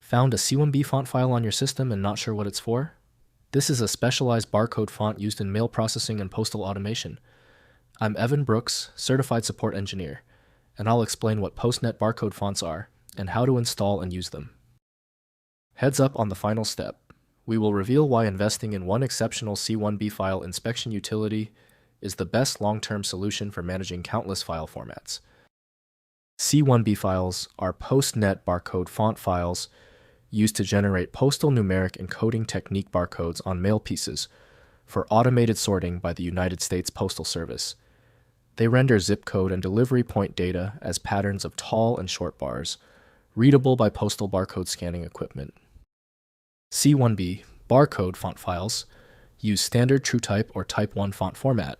Found a C1B font file on your system and not sure what it's for? This is a specialized barcode font used in mail processing and postal automation. I'm Evan Brooks, Certified Support Engineer, and I'll explain what POSTNET barcode fonts are and how to install and use them. Heads up on the final step. We will reveal why investing in one exceptional C1B file inspection utility is the best long-term solution for managing countless file formats. C1B files are POSTNET barcode font files used to generate postal numeric encoding technique barcodes on mail pieces for automated sorting by the United States Postal Service. They render zip code and delivery point data as patterns of tall and short bars, readable by postal barcode scanning equipment. C1B barcode font files use standard TrueType or Type 1 font format,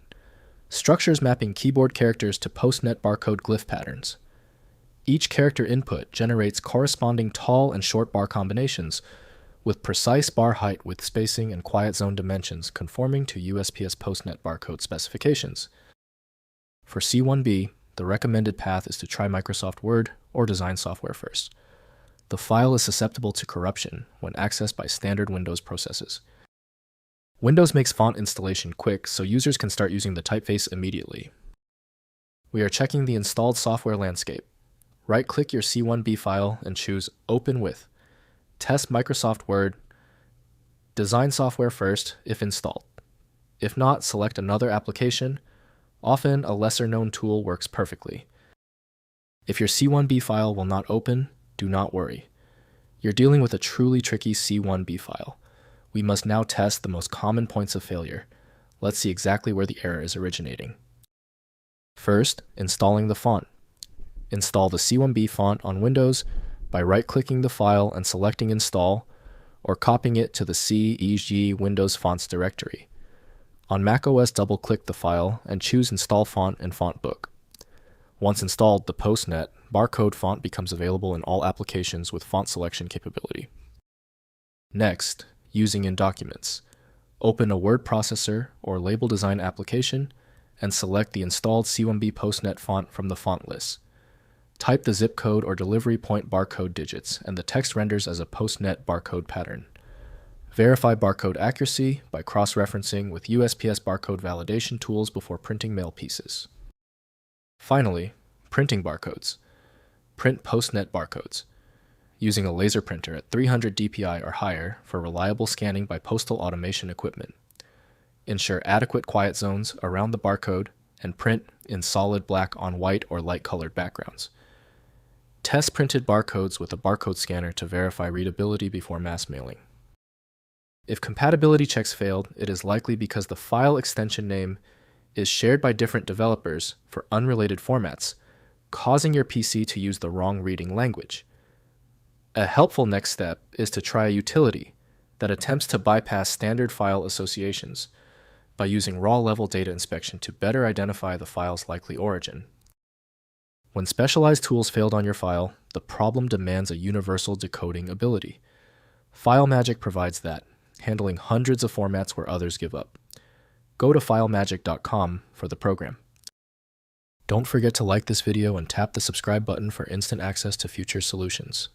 structures mapping keyboard characters to POSTNET barcode glyph patterns. Each character input generates corresponding tall and short bar combinations with precise bar height with spacing and quiet zone dimensions conforming to USPS POSTNET barcode specifications. For C1B, the recommended path is to try Microsoft Word or design software first. The file is susceptible to corruption when accessed by standard Windows processes. Windows makes font installation quick, so users can start using the typeface immediately. We are checking the installed software landscape. Right-click your C1B file and choose Open With. Test Microsoft Word. Design software first if installed. If not, select another application. Often, a lesser-known tool works perfectly. If your C1B file will not open, do not worry. You're dealing with a truly tricky C1B file. We must now test the most common points of failure. Let's see exactly where the error is originating. First, installing the font. Install the C1B font on Windows by right-clicking the file and selecting Install, or copying it to the C/E/G Windows Fonts directory. On macOS, double-click the file and choose Install Font in Font Book. Once installed, the POSTNET barcode font becomes available in all applications with font selection capability. Next, using in Documents. Open a word processor or label design application and select the installed C1B POSTNET font from the font list. Type the zip code or delivery point barcode digits, and the text renders as a POSTNET barcode pattern. Verify barcode accuracy by cross-referencing with USPS barcode validation tools before printing mail pieces. Finally, printing barcodes. Print POSTNET barcodes, using a laser printer at 300 dpi or higher for reliable scanning by postal automation equipment. Ensure adequate quiet zones around the barcode and print in solid black on white or light-colored backgrounds. Test printed barcodes with a barcode scanner to verify readability before mass mailing. If compatibility checks failed, it is likely because the file extension name is shared by different developers for unrelated formats, causing your PC to use the wrong reading language. A helpful next step is to try a utility that attempts to bypass standard file associations by using raw-level data inspection to better identify the file's likely origin. When specialized tools failed on your file, the problem demands a universal decoding ability. FileMagick provides that, handling hundreds of formats where others give up. Go to filemagick.com for the program. Don't forget to like this video and tap the subscribe button for instant access to future solutions.